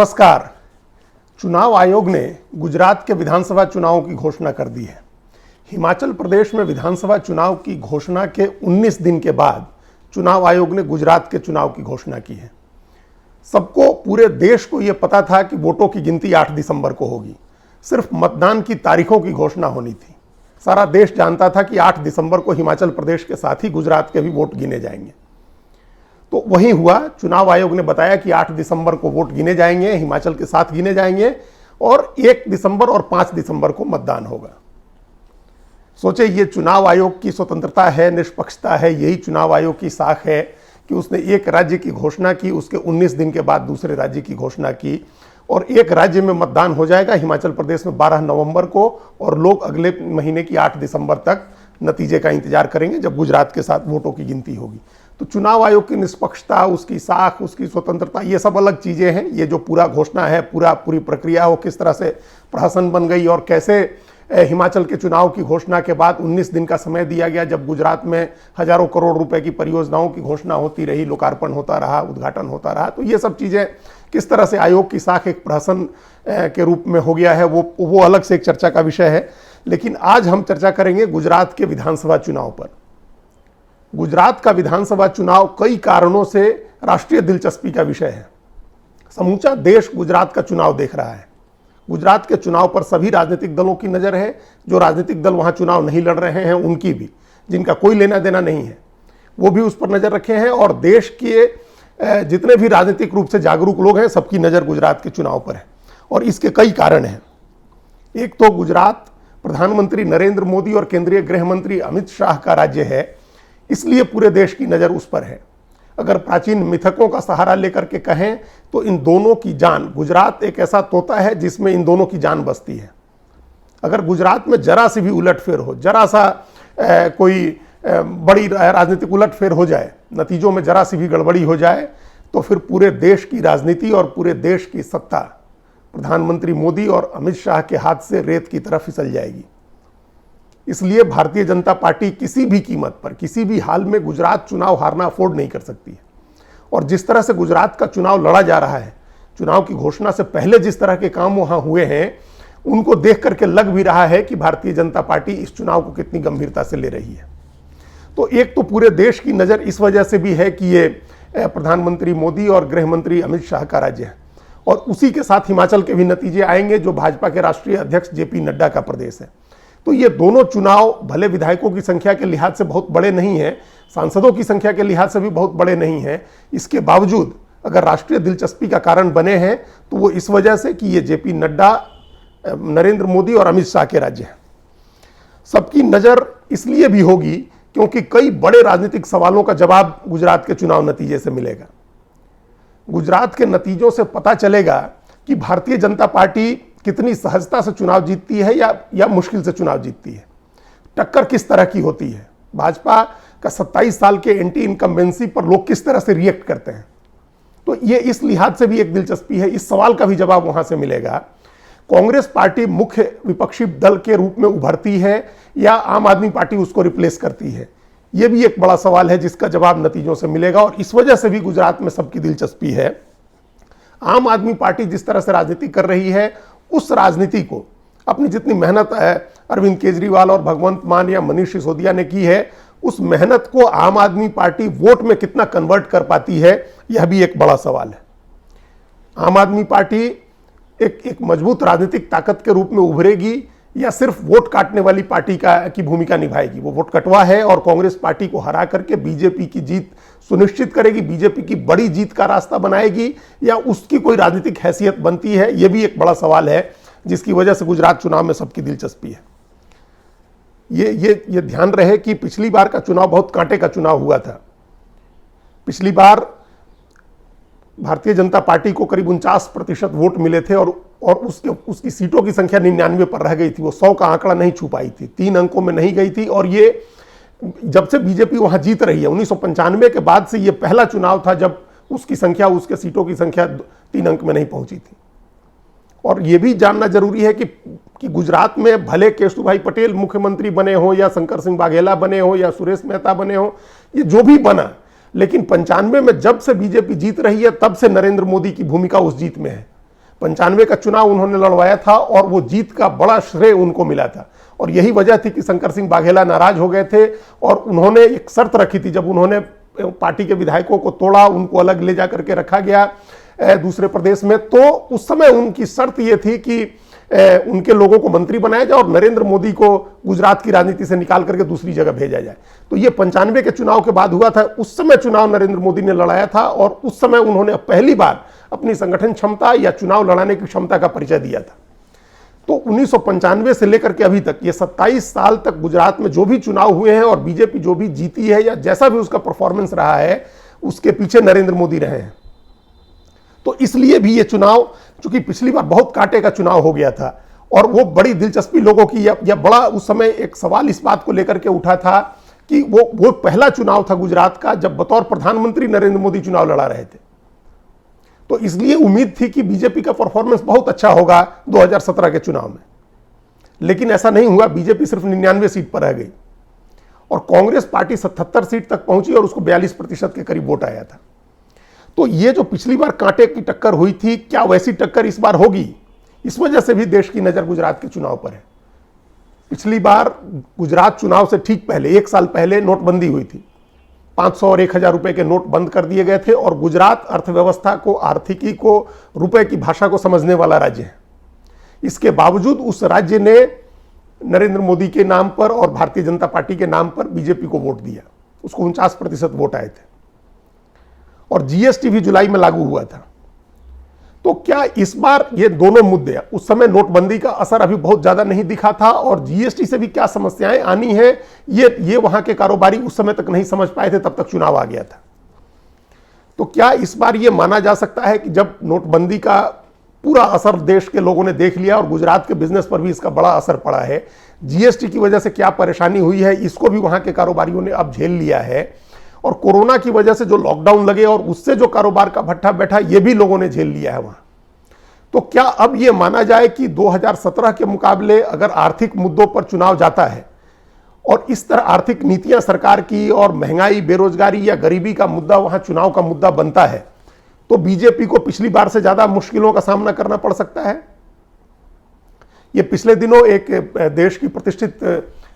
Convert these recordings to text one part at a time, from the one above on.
नमस्कार। चुनाव आयोग ने गुजरात के विधानसभा चुनावों की घोषणा कर दी है। हिमाचल प्रदेश में विधानसभा चुनाव की घोषणा के 19 दिन के बाद चुनाव आयोग ने गुजरात के चुनाव की घोषणा की है। सबको, पूरे देश को यह पता था कि वोटों की गिनती 8 दिसंबर को होगी। सिर्फ मतदान की तारीखों की घोषणा होनी थी। सारा देश जानता था कि 8 दिसंबर को हिमाचल प्रदेश के साथ ही गुजरात के भी वोट गिने जाएंगे। तो वही हुआ। चुनाव आयोग ने बताया कि 8 दिसंबर को वोट गिने जाएंगे, हिमाचल के साथ गिने जाएंगे और 1 दिसंबर और 5 दिसंबर को मतदान होगा। सोचे, ये चुनाव आयोग की स्वतंत्रता है, निष्पक्षता है, यही चुनाव आयोग की साख है कि उसने एक राज्य की घोषणा की, उसके 19 दिन के बाद दूसरे राज्य की घोषणा की और एक राज्य में मतदान हो जाएगा, हिमाचल प्रदेश में 12 नवंबर को, और लोग अगले महीने की 8 दिसंबर तक नतीजे का इंतजार करेंगे जब गुजरात के साथ वोटों की गिनती होगी। तो चुनाव आयोग की निष्पक्षता, उसकी साख, उसकी स्वतंत्रता, ये सब अलग चीज़ें हैं। ये जो पूरा घोषणा है, पूरी प्रक्रिया हो, किस तरह से प्रहसन बन गई और कैसे हिमाचल के चुनाव की घोषणा के बाद 19 दिन का समय दिया गया, जब गुजरात में हजारों करोड़ रुपए की परियोजनाओं की घोषणा होती रही, लोकार्पण होता रहा, उद्घाटन होता रहा। तो ये सब चीज़ें किस तरह से आयोग की साख एक प्रहसन के रूप में हो गया है, वो अलग से एक चर्चा का विषय है। लेकिन आज हम चर्चा करेंगे गुजरात के विधानसभा चुनाव पर। गुजरात का विधानसभा चुनाव कई कारणों से राष्ट्रीय दिलचस्पी का विषय है। समूचा देश गुजरात का चुनाव देख रहा है। गुजरात के चुनाव पर सभी राजनीतिक दलों की नज़र है। जो राजनीतिक दल वहां चुनाव नहीं लड़ रहे हैं उनकी भी, जिनका कोई लेना देना नहीं है, वो भी उस पर नज़र रखे हैं। और देश के जितने भी राजनीतिक रूप से जागरूक लोग हैं, सबकी नज़र गुजरात के चुनाव पर है। और इसके कई कारण हैं। एक तो गुजरात प्रधानमंत्री नरेंद्र मोदी और केंद्रीय गृह मंत्री अमित शाह का राज्य है, इसलिए पूरे देश की नज़र उस पर है। अगर प्राचीन मिथकों का सहारा लेकर के कहें तो इन दोनों की जान, गुजरात एक ऐसा तोता है जिसमें इन दोनों की जान बसती है। अगर गुजरात में जरा सी भी उलटफेर हो, जरा सा कोई बड़ी राजनीतिक उलटफेर हो जाए, नतीजों में जरा सी भी गड़बड़ी हो जाए, तो फिर पूरे देश की राजनीति और पूरे देश की सत्ता प्रधानमंत्री मोदी और अमित शाह के हाथ से रेत की तरफ फिसल जाएगी। इसलिए भारतीय जनता पार्टी किसी भी कीमत पर, किसी भी हाल में गुजरात चुनाव हारना अफोर्ड नहीं कर सकती है। और जिस तरह से गुजरात का चुनाव लड़ा जा रहा है, चुनाव की घोषणा से पहले जिस तरह के काम वहां हुए हैं, उनको देख करके लग भी रहा है कि भारतीय जनता पार्टी इस चुनाव को कितनी गंभीरता से ले रही है। तो एक तो पूरे देश की नज़र इस वजह से भी है कि ये प्रधानमंत्री मोदी और गृह मंत्री अमित शाह का राज्य है। और उसी के साथ हिमाचल के भी नतीजे आएंगे, जो भाजपा के राष्ट्रीय अध्यक्ष जेपी नड्डा का प्रदेश है। तो ये दोनों चुनाव भले विधायकों की संख्या के लिहाज से बहुत बड़े नहीं हैं, सांसदों की संख्या के लिहाज से भी बहुत बड़े नहीं हैं, इसके बावजूद अगर राष्ट्रीय दिलचस्पी का कारण बने हैं तो वो इस वजह से कि ये जेपी नड्डा, नरेंद्र मोदी और अमित शाह के राज्य हैं। सबकी नज़र इसलिए भी होगी क्योंकि कई बड़े राजनीतिक सवालों का जवाब गुजरात के चुनाव नतीजे से मिलेगा। गुजरात के नतीजों से पता चलेगा कि भारतीय जनता पार्टी कितनी सहजता से चुनाव जीतती है या मुश्किल से चुनाव जीतती है। टक्कर किस तरह की होती है, भाजपा का 27 साल के एंटी इनकम्बेंसी पर लोग किस तरह से रिएक्ट करते हैं। तो ये इस लिहाज से भी एक दिलचस्पी है। इस सवाल का भी जवाब वहां से मिलेगा। कांग्रेस पार्टी मुख्य विपक्षी दल के रूप में उभरती है या आम आदमी पार्टी उसको रिप्लेस करती है, यह भी एक बड़ा सवाल है जिसका जवाब नतीजों से मिलेगा। और इस वजह से भी गुजरात में सबकी दिलचस्पी है। आम आदमी पार्टी जिस तरह से राजनीति कर रही है, उस राजनीति को अपनी जितनी मेहनत अरविंद केजरीवाल और भगवंत मान या मनीष सिसोदिया ने की है, उस मेहनत को आम आदमी पार्टी वोट में कितना कन्वर्ट कर पाती है, यह भी एक बड़ा सवाल है। आम आदमी पार्टी एक मजबूत राजनीतिक ताकत के रूप में उभरेगी या सिर्फ वोट काटने वाली पार्टी की भूमिका निभाएगी। वो वोट कटवा है और कांग्रेस पार्टी को हरा करके बीजेपी की जीत सुनिश्चित करेगी, बीजेपी की बड़ी जीत का रास्ता बनाएगी, या उसकी कोई राजनीतिक हैसियत बनती है। यह भी एक बड़ा सवाल है जिसकी वजह से गुजरात चुनाव में सबकी दिलचस्पी है। ये ध्यान रहे कि पिछली बार का चुनाव बहुत कांटे का चुनाव हुआ था। पिछली बार भारतीय जनता पार्टी को करीब 49% वोट मिले थे और उसकी सीटों की संख्या 99 पर रह गई थी। वो 100 का आंकड़ा नहीं छू पाई थी, 3 अंकों में नहीं गई थी। और ये जब से बीजेपी वहां जीत रही है, 1995 के बाद से ये पहला चुनाव था जब उसकी सीटों की संख्या 3 अंक में नहीं पहुंची थी। और ये भी जानना जरूरी है कि गुजरात में भले केशुभाई पटेल मुख्यमंत्री बने हो या शंकर सिंह वाघेला बने हो या सुरेश मेहता बने हो, ये जो भी बना, लेकिन 95 में जब से बीजेपी जीत रही है तब से नरेंद्र मोदी की भूमिका उस जीत में है। 95 का चुनाव उन्होंने लड़वाया था और वो जीत का बड़ा श्रेय उनको मिला था। और यही वजह थी कि शंकर सिंह वाघेला नाराज हो गए थे और उन्होंने एक शर्त रखी थी। जब उन्होंने पार्टी के विधायकों को तोड़ा, उनको अलग ले जाकर के रखा गया दूसरे प्रदेश में, तो उस समय उनकी शर्त ये थी कि उनके लोगों को मंत्री बनाया जाए और नरेंद्र मोदी को गुजरात की राजनीति से निकाल करके दूसरी जगह भेजा जाए। तो ये 95 के चुनाव के बाद हुआ था। उस समय चुनाव नरेंद्र मोदी ने लड़ाया था और उस समय उन्होंने पहली बार अपनी संगठन क्षमता या चुनाव लड़ाने की क्षमता का परिचय दिया था। तो 1995 से लेकर के अभी तक ये 27 साल तक गुजरात में जो भी चुनाव हुए हैं और बीजेपी जो भी जीती है या जैसा भी उसका परफॉर्मेंस रहा है, उसके पीछे नरेंद्र मोदी रहे हैं। तो इसलिए भी ये चुनाव, चूंकि पिछली बार बहुत कांटे का चुनाव हो गया था और वो बड़ी दिलचस्पी लोगों की या बड़ा उस समय एक सवाल इस बात को लेकर के उठा था कि वो पहला चुनाव था गुजरात का जब बतौर प्रधानमंत्री नरेंद्र मोदी चुनाव लड़ा रहे थे। तो इसलिए उम्मीद थी कि बीजेपी का परफॉर्मेंस बहुत अच्छा होगा 2017 के चुनाव में, लेकिन ऐसा नहीं हुआ। बीजेपी सिर्फ 99 सीट पर रह गई और कांग्रेस पार्टी 77 सीट तक पहुंची और उसको 42% के करीब वोट आया था। तो ये जो पिछली बार कांटे की टक्कर हुई थी, क्या वैसी टक्कर इस बार होगी? इस वजह से भी देश की नजर गुजरात के चुनाव पर है। पिछली बार गुजरात चुनाव से ठीक पहले, एक साल पहले नोटबंदी हुई थी। 500 और 1000 रुपए के नोट बंद कर दिए गए थे और गुजरात अर्थव्यवस्था को, आर्थिकी को, रुपए की भाषा को समझने वाला राज्य है। इसके बावजूद उस राज्य ने नरेंद्र मोदी के नाम पर और भारतीय जनता पार्टी के नाम पर बीजेपी को वोट दिया। उसको 49% वोट आए थे और जीएसटी भी जुलाई में लागू हुआ था। तो क्या इस बार ये दोनों मुद्दे, उस समय नोटबंदी का असर अभी बहुत ज्यादा नहीं दिखा था और जीएसटी से भी क्या समस्याएं आनी है, ये वहां के कारोबारी उस समय तक नहीं समझ पाए थे, तब तक चुनाव आ गया था। तो क्या इस बार ये माना जा सकता है कि जब नोटबंदी का पूरा असर देश के लोगों ने देख लिया और गुजरात के बिजनेस पर भी इसका बड़ा असर पड़ा है, जीएसटी की वजह से क्या परेशानी हुई है इसको भी वहां के कारोबारियों ने अब झेल लिया है, और कोरोना की वजह से जो लॉकडाउन लगे और उससे जो कारोबार का भट्ठा बैठा, ये भी लोगों ने झेल लिया है वहां। तो क्या अब ये माना जाए कि 2017 के मुकाबले अगर आर्थिक मुद्दों पर चुनाव जाता है और इस तरह आर्थिक नीतियां सरकार की और महंगाई, बेरोजगारी या गरीबी का मुद्दा वहां चुनाव का मुद्दा बनता है, तो बीजेपी को पिछली बार से ज्यादा मुश्किलों का सामना करना पड़ सकता है? ये पिछले दिनों एक देश की प्रतिष्ठित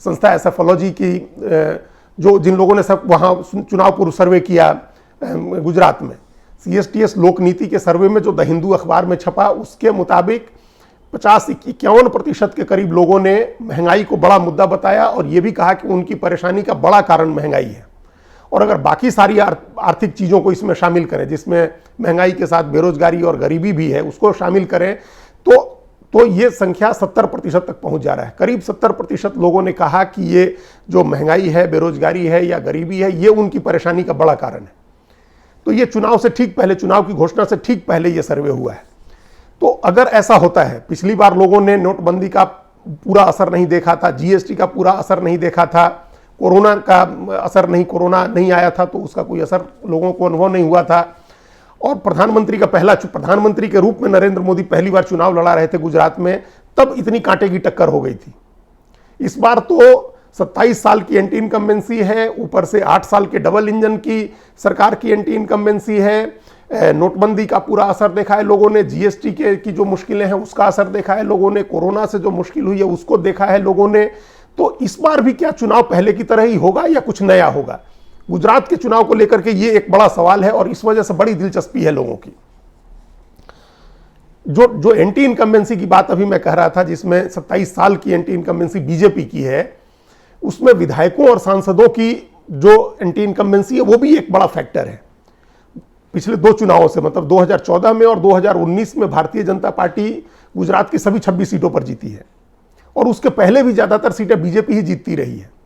संस्था एसएफोलॉजी की, जिन लोगों ने सब वहां चुनाव पूर्व सर्वे किया गुजरात में, सीएसटीएस लोक नीति के सर्वे में जो द हिंदू अखबार में छपा, उसके मुताबिक 50-51% के करीब लोगों ने महंगाई को बड़ा मुद्दा बताया और यह भी कहा कि उनकी परेशानी का बड़ा कारण महंगाई है। और अगर बाकी सारी आर्थिक चीजों को इसमें शामिल करें, जिसमें महंगाई के साथ बेरोजगारी और गरीबी भी है, उसको शामिल करें, तो ये संख्या 70% तक पहुंच जा रहा है। करीब 70% लोगों ने कहा कि ये जो महंगाई है, बेरोजगारी है या गरीबी है, ये उनकी परेशानी का बड़ा कारण है। तो ये चुनाव से ठीक पहले, चुनाव की घोषणा से ठीक पहले ये सर्वे हुआ है। तो अगर ऐसा होता है, पिछली बार लोगों ने नोटबंदी का पूरा असर नहीं देखा था, जीएसटी का पूरा असर नहीं देखा था, कोरोना का असर नहीं, कोरोना नहीं आया था तो उसका कोई असर लोगों को अनुभव नहीं हुआ था, और प्रधानमंत्री के रूप में नरेंद्र मोदी पहली बार चुनाव लड़ा रहे थे गुजरात में, तब इतनी कांटे की टक्कर हो गई थी। इस बार तो 27 साल की एंटी इनकम्बेंसी है, ऊपर से 8 साल के डबल इंजन की सरकार की एंटी इनकम्बेंसी है, नोटबंदी का पूरा असर देखा है लोगों ने, जीएसटी की जो मुश्किलें हैं उसका असर देखा है लोगों ने, कोरोना से जो मुश्किल हुई है उसको देखा है लोगों ने। तो इस बार भी क्या चुनाव पहले की तरह ही होगा या कुछ नया होगा? गुजरात के चुनाव को लेकर के ये एक बड़ा सवाल है और इस वजह से बड़ी दिलचस्पी है लोगों की। जो एंटी इनकम्बेंसी की बात अभी मैं कह रहा था, जिसमें 27 साल की एंटी इनकम्बेंसी बीजेपी की है, उसमें विधायकों और सांसदों की जो एंटी इनकम्बेंसी है वो भी एक बड़ा फैक्टर है। पिछले 2 चुनावों से, मतलब 2014 में और 2019 में भारतीय जनता पार्टी गुजरात की सभी 26 सीटों पर जीती है और उसके पहले भी ज्यादातर सीटें बीजेपी ही जीतती रही है।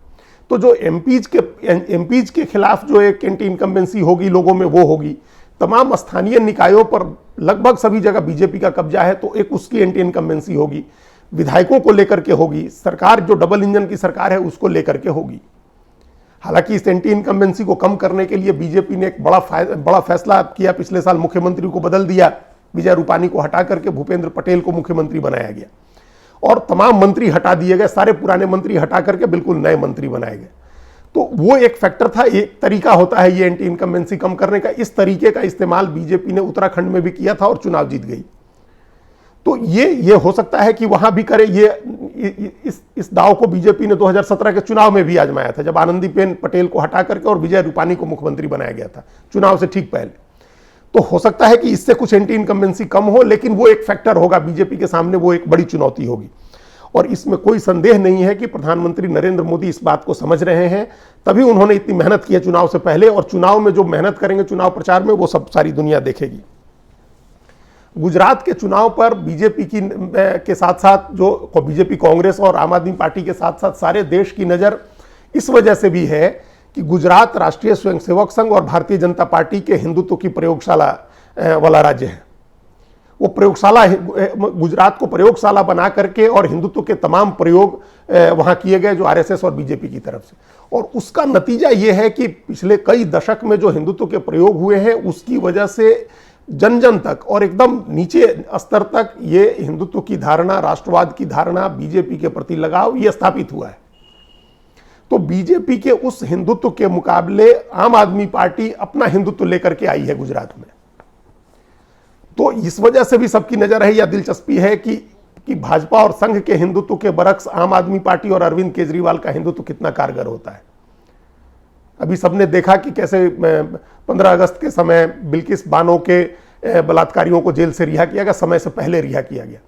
तो जो एमपीज के खिलाफ जो एक एंटी इनकम्बेंसी होगी लोगों में, वो होगी। तमाम स्थानीय निकायों पर लगभग सभी जगह बीजेपी का कब्जा है, तो एक उसकी एंटी इनकम्बेंसी होगी। विधायकों को लेकर के होगी, सरकार जो डबल इंजन की सरकार है उसको लेकर के होगी। हालांकि इस एंटी इनकम्बेंसी को कम करने के लिए बीजेपी ने एक बड़ा फैसला किया। पिछले साल मुख्यमंत्री को बदल दिया, विजय रूपानी को हटा करके भूपेंद्र पटेल को मुख्यमंत्री बनाया गया और तमाम मंत्री हटा दिए गए, सारे पुराने मंत्री हटा करके बिल्कुल नए मंत्री बनाए गए। तो वो एक फैक्टर था, एक तरीका होता है ये एंटी इनकम्बेंसी कम करने का। इस तरीके का इस्तेमाल बीजेपी ने उत्तराखंड में भी किया था और चुनाव जीत गई। तो ये हो सकता है कि वहां भी करे। इस दाव को बीजेपी ने 2017 के चुनाव में भी आजमाया था, जब आनंदीबेन पटेल को हटा करके और विजय रूपानी को मुख्यमंत्री बनाया गया था चुनाव से ठीक पहले। तो हो सकता है कि इससे कुछ एंटी इनकम्बेंसी कम हो, लेकिन वो एक फैक्टर होगा बीजेपी के सामने, वो एक बड़ी चुनौती होगी। और इसमें कोई संदेह नहीं है कि प्रधानमंत्री नरेंद्र मोदी इस बात को समझ रहे हैं, तभी उन्होंने इतनी मेहनत की है चुनाव से पहले, और चुनाव में जो मेहनत करेंगे चुनाव प्रचार में, वो सब सारी दुनिया देखेगी। गुजरात के चुनाव पर बीजेपी के साथ साथ जो बीजेपी, कांग्रेस और आम आदमी पार्टी के साथ साथ सारे देश की नज़र इस वजह से भी है कि गुजरात राष्ट्रीय स्वयंसेवक संघ और भारतीय जनता पार्टी के हिंदुत्व की प्रयोगशाला वाला राज्य है। वो प्रयोगशाला, गुजरात को प्रयोगशाला बना करके और हिंदुत्व के तमाम प्रयोग वहाँ किए गए, जो आरएसएस और बीजेपी की तरफ से। और उसका नतीजा ये है कि पिछले कई दशक में जो हिंदुत्व के प्रयोग हुए हैं, उसकी वजह से जन जन तक और एकदम नीचे स्तर तक ये हिंदुत्व की धारणा, राष्ट्रवाद की धारणा, बीजेपी के प्रति लगाव, ये स्थापित हुआ है। तो बीजेपी के उस हिंदुत्व के मुकाबले आम आदमी पार्टी अपना हिंदुत्व लेकर के आई है गुजरात में। तो इस वजह से भी सबकी नजर है या दिलचस्पी है कि भाजपा और संघ के हिंदुत्व के बरक्स आम आदमी पार्टी और अरविंद केजरीवाल का हिंदुत्व कितना कारगर होता है। अभी सबने देखा कि कैसे 15 अगस्त के समय बिल्किस बानो के बलात्कारियों को जेल से रिहा किया गया, समय से पहले रिहा किया गया।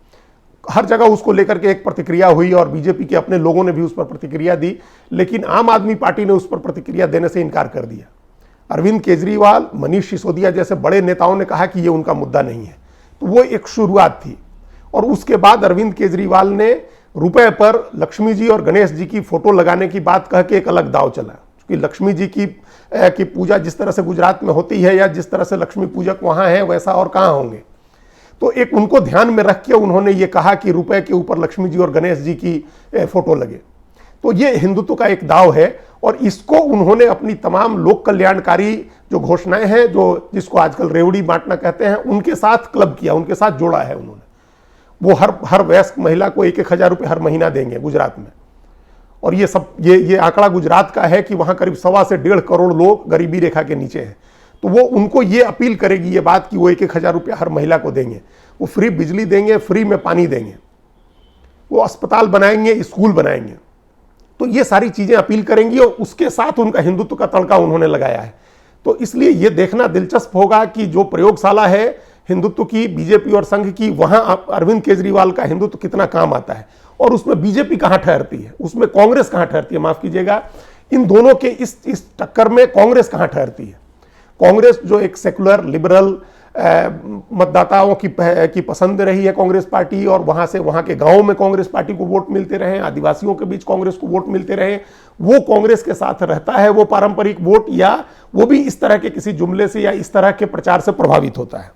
हर जगह उसको लेकर के एक प्रतिक्रिया हुई और बीजेपी के अपने लोगों ने भी उस पर प्रतिक्रिया दी, लेकिन आम आदमी पार्टी ने उस पर प्रतिक्रिया देने से इनकार कर दिया। अरविंद केजरीवाल, मनीष सिसोदिया जैसे बड़े नेताओं ने कहा कि ये उनका मुद्दा नहीं है। तो वो एक शुरुआत थी। और उसके बाद अरविंद केजरीवाल ने रुपए पर लक्ष्मी जी और गणेश जी की फोटो लगाने की बात कह के एक अलग दाव चला, क्योंकि लक्ष्मी जी की पूजा जिस तरह से गुजरात में होती है या जिस तरह से लक्ष्मी पूजक वहाँ है, वैसा और कहाँ होंगे। तो एक उनको ध्यान में रख के उन्होंने ये कहा कि रुपए के ऊपर लक्ष्मी जी और गणेश जी की फोटो लगे। तो ये हिंदुत्व का एक दाव है और इसको उन्होंने अपनी तमाम लोक कल्याणकारी जो घोषणाएं हैं, जो जिसको आजकल रेवड़ी बांटना कहते हैं, उनके साथ क्लब किया, उनके साथ जोड़ा है उन्होंने। वो हर वयस्क महिला को 1,000 रुपये हर महीना देंगे गुजरात में। और ये सब ये आंकड़ा गुजरात का है कि वहाँ करीब 1.25 से 1.5 करोड़ लोग गरीबी रेखा के नीचे हैं। तो वो उनको ये अपील करेगी ये बात कि वो 1,000 रुपये हर महिला को देंगे, वो फ्री बिजली देंगे, फ्री में पानी देंगे, वो अस्पताल बनाएंगे, स्कूल बनाएंगे। तो ये सारी चीज़ें अपील करेंगी और उसके साथ उनका हिंदुत्व का तड़का उन्होंने लगाया है। तो इसलिए ये देखना दिलचस्प होगा कि जो प्रयोगशाला है हिंदुत्व की, बीजेपी और संघ की, वहाँ अरविंद केजरीवाल का हिंदुत्व कितना काम आता है और उसमें बीजेपी कहाँ ठहरती है, उसमें कांग्रेस कहाँ ठहरती है, माफ़ कीजिएगा, इन दोनों के इस टक्कर में कांग्रेस कहाँ ठहरती है। कांग्रेस जो एक सेकुलर लिबरल मतदाताओं की पसंद रही है कांग्रेस पार्टी, और वहाँ से वहाँ के गांवों में कांग्रेस पार्टी को वोट मिलते रहे, आदिवासियों के बीच कांग्रेस को वोट मिलते रहे, वो कांग्रेस के साथ रहता है वो पारंपरिक वोट, या वो भी इस तरह के किसी जुमले से या इस तरह के प्रचार से प्रभावित होता है।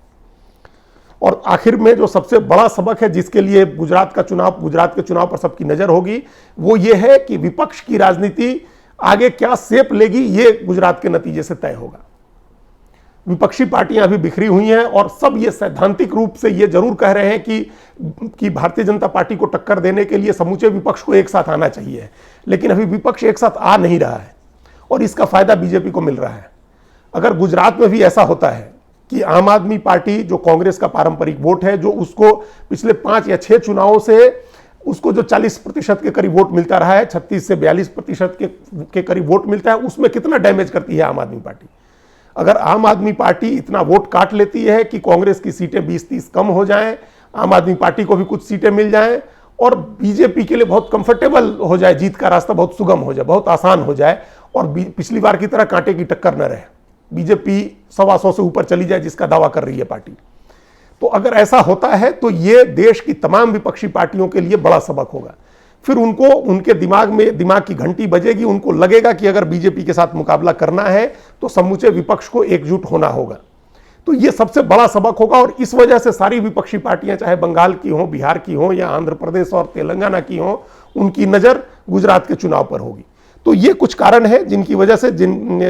और आखिर में जो सबसे बड़ा सबक है जिसके लिए गुजरात के चुनाव पर सबकी नजर होगी, वो ये है कि विपक्ष की राजनीति आगे क्या सेप लेगी, ये गुजरात के नतीजे से तय होगा। विपक्षी पार्टियां अभी बिखरी हुई हैं और सब ये सैद्धांतिक रूप से ये जरूर कह रहे हैं कि भारतीय जनता पार्टी को टक्कर देने के लिए समूचे विपक्ष को एक साथ आना चाहिए, लेकिन अभी विपक्ष एक साथ आ नहीं रहा है और इसका फायदा बीजेपी को मिल रहा है। अगर गुजरात में भी ऐसा होता है कि आम आदमी पार्टी जो कांग्रेस का पारंपरिक वोट है, जो उसको पिछले 5 या 6 चुनावों से उसको जो 40% के करीब वोट मिलता रहा है, 36 से 42% के करीब वोट मिलता है, उसमें कितना डैमेज करती है आम आदमी पार्टी। अगर आम आदमी पार्टी इतना वोट काट लेती है कि कांग्रेस की सीटें 20-30 कम हो जाएं, आम आदमी पार्टी को भी कुछ सीटें मिल जाएं और बीजेपी के लिए बहुत कंफर्टेबल हो जाए, जीत का रास्ता बहुत सुगम हो जाए, बहुत आसान हो जाए और पिछली बार की तरह कांटे की टक्कर न रहे, बीजेपी 125 से ऊपर चली जाए जिसका दावा कर रही है पार्टी। तो अगर ऐसा होता है तो ये देश की तमाम विपक्षी पार्टियों के लिए बड़ा सबक होगा। फिर उनको उनके दिमाग की घंटी बजेगी, उनको लगेगा कि अगर बीजेपी के साथ मुकाबला करना है तो समूचे विपक्ष को एकजुट होना होगा। तो ये सबसे बड़ा सबक होगा और इस वजह से सारी विपक्षी पार्टियां, चाहे बंगाल की हों, बिहार की हों या आंध्र प्रदेश और तेलंगाना की हों, उनकी नज़र गुजरात के चुनाव पर होगी। तो ये कुछ कारण है जिनकी वजह से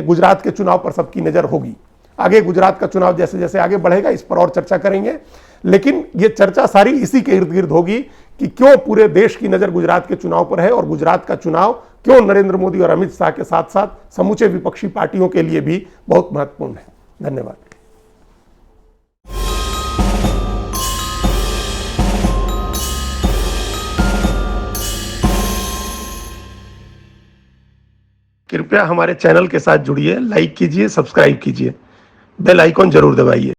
गुजरात के चुनाव पर सबकी नज़र होगी। आगे गुजरात का चुनाव जैसे जैसे आगे बढ़ेगा इस पर और चर्चा करेंगे, लेकिन ये चर्चा सारी इसी के इर्द गिर्द होगी कि क्यों पूरे देश की नज़र गुजरात के चुनाव पर है और गुजरात का चुनाव क्यों नरेंद्र मोदी और अमित शाह के साथ साथ समूचे विपक्षी पार्टियों के लिए भी बहुत महत्वपूर्ण है। धन्यवाद। कृपया हमारे चैनल के साथ जुड़िए, लाइक कीजिए, सब्सक्राइब कीजिए, बेल आइकॉन जरूर दबाइए।